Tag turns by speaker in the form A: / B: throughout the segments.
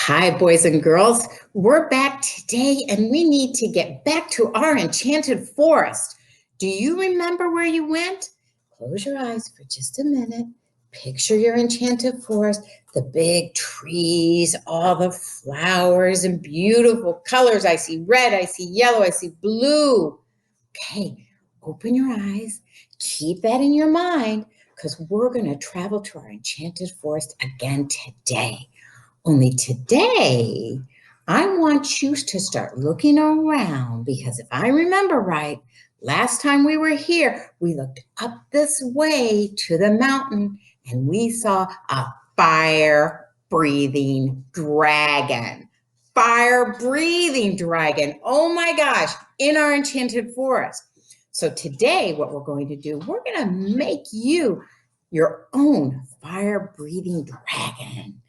A: Hi, boys and girls. We're back today and we need to get back to our enchanted forest. Do you remember where you went? Close your eyes for just a minute. Picture your enchanted forest, the big trees, all the flowers and beautiful colors. I see red, I see yellow, I see blue. Okay, open your eyes. Keep that in your mind because we're going to travel to our enchanted forest again today. Only today, I want you to start looking around because if I remember right, last time we were here, we looked up this way to the mountain and we saw a fire-breathing dragon. Fire-breathing dragon. Oh my gosh, in our enchanted forest. So today, what we're going to do, we're going to make you your own fire-breathing dragon.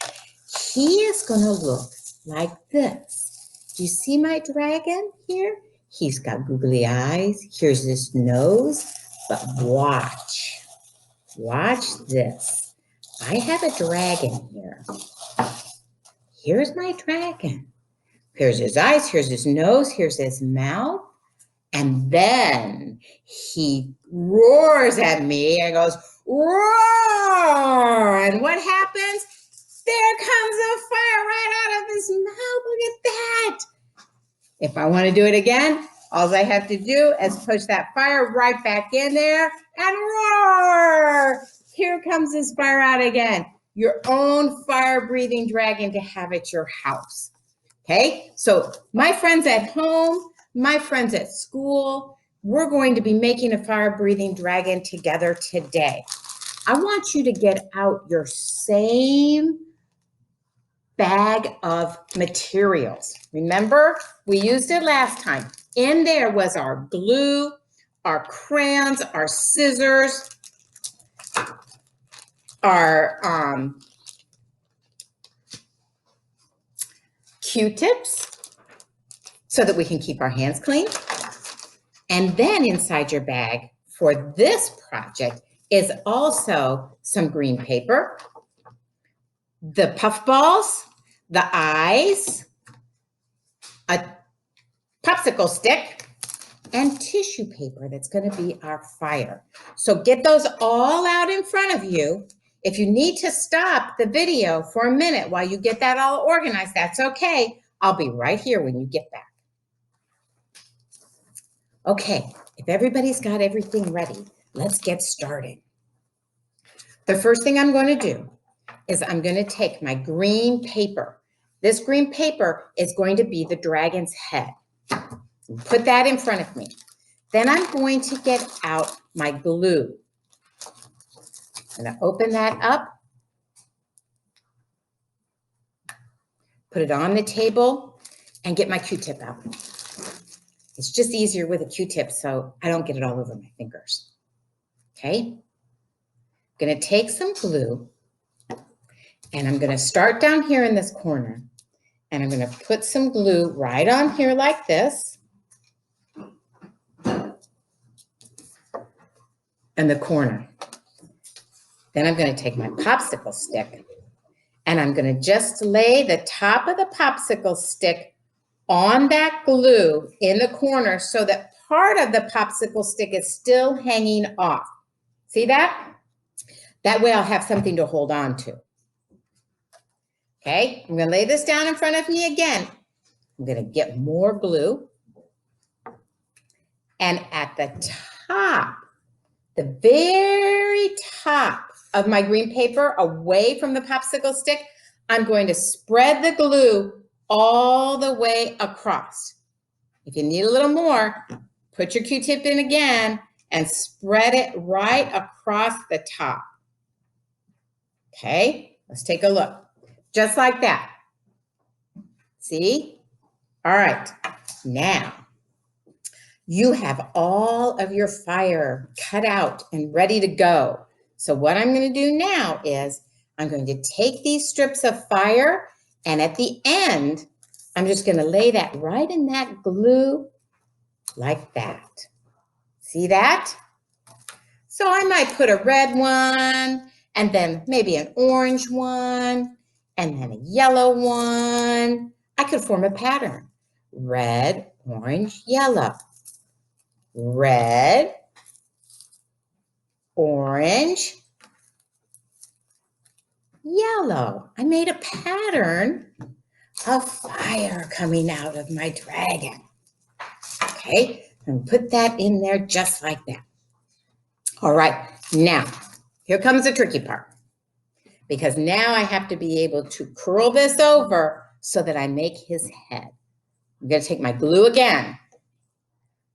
A: He is going to look like this. Do you see my dragon here? He's got googly eyes. Here's his nose. But watch. Watch this. I have a dragon here. Here's my dragon. Here's his eyes. Here's his nose. Here's his mouth. And then he roars at me and goes, roar! And what happens? There comes a fire right out of his mouth. Look at that. If I want to do it again, all I have to do is push that fire right back in there and roar. Here comes his fire out again. Your own fire-breathing dragon to have at your house. Okay, so my friends at home, my friends at school, we're going to be making a fire-breathing dragon together today. I want you to get out your same bag of materials. Remember, we used it last time. In there was our glue, our crayons, our scissors, our Q-tips so that we can keep our hands clean. And then inside your bag for this project is also some green paper, the puff balls, the eyes, a popsicle stick, and tissue paper that's going to be our fire. So get those all out in front of you. If you need to stop the video for a minute while you get that all organized, that's okay. I'll be right here when you get back. Okay, if everybody's got everything ready, let's get started. The first thing I'm going to do is I'm going to take my green paper. This green paper is going to be the dragon's head. Put that in front of me. Then I'm going to get out my glue. I'm going to open that up. Put it on the table and get my Q-tip out. It's just easier with a Q-tip so I don't get it all over my fingers. Okay? I'm going to take some glue and I'm going to start down here in this corner and I'm going to put some glue right on here like this. In the corner. Then I'm going to take my popsicle stick and I'm going to just lay the top of the popsicle stick on that glue in the corner so that part of the popsicle stick is still hanging off. See that? That way I'll have something to hold on to. Okay, I'm going to lay this down in front of me again. I'm going to get more glue. And at the top, the very top of my green paper, away from the popsicle stick, I'm going to spread the glue all the way across. If you need a little more, put your Q-tip in again and spread it right across the top. Okay, let's take a look. Just like that. See? All right, now you have all of your fire cut out and ready to go. So what I'm going to do now is I'm going to take these strips of fire and at the end, I'm just going to lay that right in that glue like that. See that? So I might put a red one and then maybe an orange one and then a yellow one. I could form a pattern. Red, orange, yellow. Red, orange, yellow. I made a pattern of fire coming out of my dragon. Okay, and put that in there just like that. All right, now, here comes the tricky part. Because now I have to be able to curl this over so that I make his head. I'm going to take my glue again.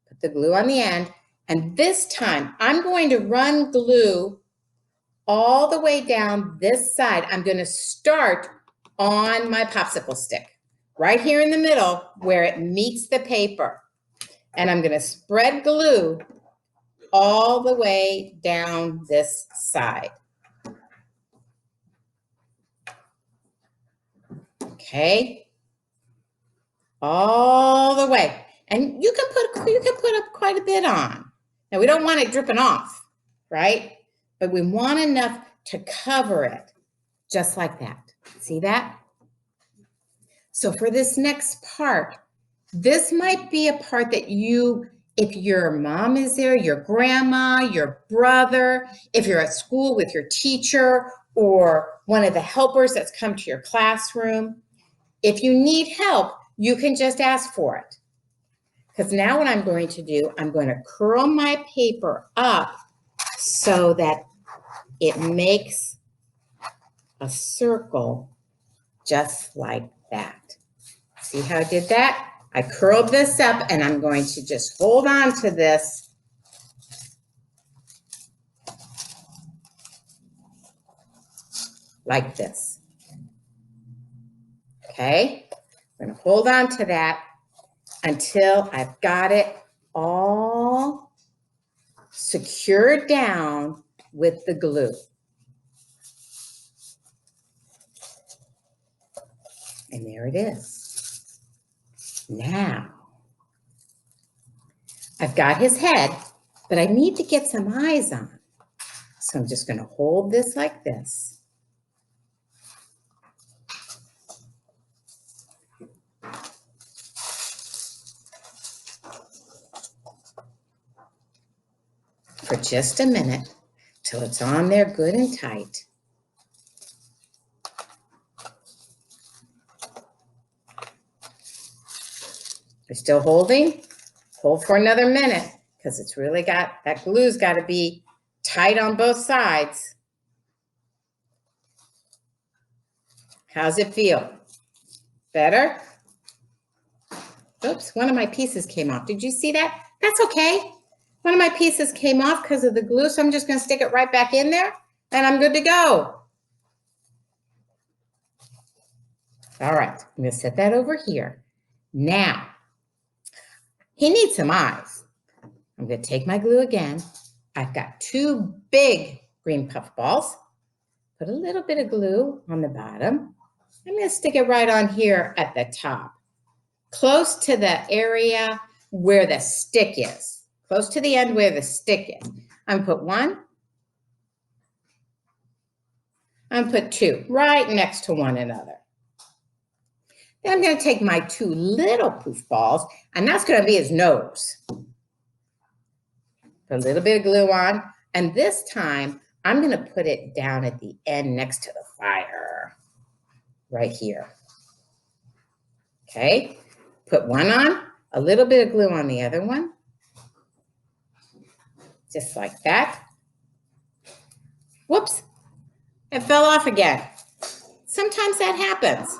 A: Put the glue on the end. And this time, I'm going to run glue all the way down this side. I'm going to start on my popsicle stick, right here in the middle where it meets the paper. And I'm going to spread glue all the way down this side. Okay, all the way. And you can put up quite a bit on. Now we don't want it dripping off, right? But we want enough to cover it, just like that. See that? So for this next part, this might be a part that if your mom is there, your grandma, your brother, if you're at school with your teacher or one of the helpers that's come to your classroom, if you need help, you can just ask for it. Because now what I'm going to do, I'm going to curl my paper up so that it makes a circle just like that. See how I did that? I curled this up and I'm going to just hold on to this like this. Okay? I'm going to hold on to that until I've got it all secured down with the glue. And there it is. Now, I've got his head, but I need to get some eyes on. So I'm just going to hold this like this. For just a minute till it's on there good and tight. You're still holding? Hold for another minute because it's really got, that glue's got to be tight on both sides. How's it feel? Better? Oops, one of my pieces came off. Did you see that? That's okay. One of my pieces came off because of the glue, so I'm just going to stick it right back in there, and I'm good to go. All right, I'm going to set that over here. Now, he needs some eyes. I'm going to take my glue again. I've got 2 big green puff balls. Put a little bit of glue on the bottom. I'm going to stick it right on here at the top, close to the area where the stick is, close to the end where the stick is. I'm going to put 1. I'm going to put 2 right next to one another. Then I'm going to take my 2 little poof balls, and that's going to be his nose. Put a little bit of glue on, and this time I'm going to put it down at the end next to the fire, right here. Okay, put one on, a little bit of glue on the other one, just like that. Whoops, it fell off again. Sometimes that happens.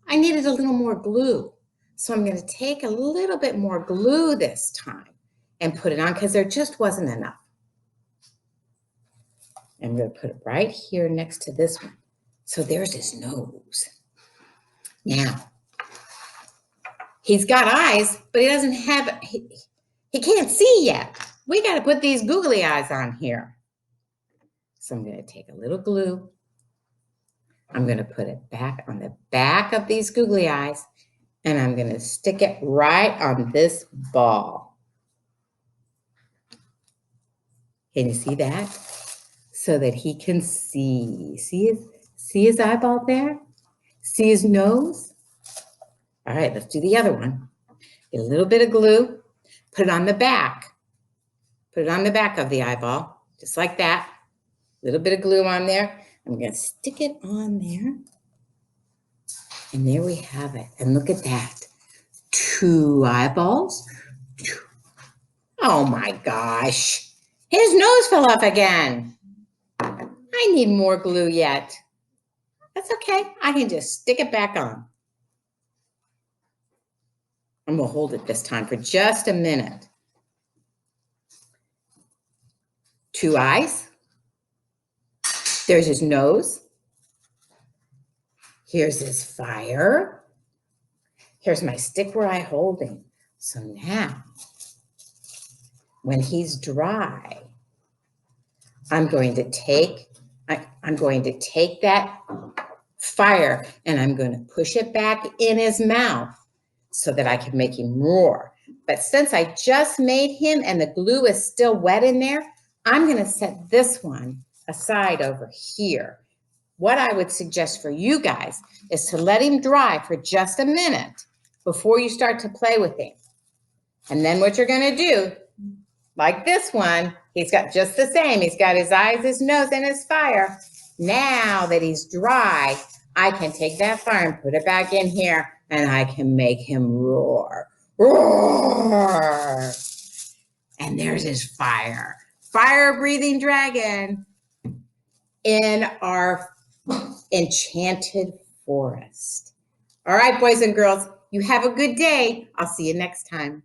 A: I needed a little more glue, so I'm going to take a little bit more glue this time and put it on because there just wasn't enough. I'm going to put it right here next to this one. So there's his nose. Now, he's got eyes, but he doesn't have, he can't see yet. We got to put these googly eyes on here. So I'm going to take a little glue. I'm going to put it back on the back of these googly eyes, and I'm going to stick it right on this ball. Can you see that? So that he can see. See his eyeball there? See his nose? All right, let's do the other one. Get a little bit of glue, put it on the back. Put it on the back of the eyeball, just like that. A little bit of glue on there. I'm going to stick it on there. And there we have it. And look at that. 2 eyeballs. Oh my gosh. His nose fell off again. I need more glue yet. That's okay. I can just stick it back on. And we'll hold it this time for just a minute. 2 eyes. There's his nose. Here's his fire. Here's my stick where I'm holding. So now, when he's dry, I'm going to take that fire and I'm going to push it back in his mouth so that I can make him roar. But since I just made him and the glue is still wet in there, I'm going to set this one aside over here. What I would suggest for you guys is to let him dry for just a minute before you start to play with him. And then what you're going to do, like this one, he's got just the same. He's got his eyes, his nose, and his fire. Now that he's dry, I can take that fire and put it back in here, and I can make him roar. Roar! And there's his fire. Fire-breathing dragon in our enchanted forest. All right, boys and girls, you have a good day. I'll see you next time.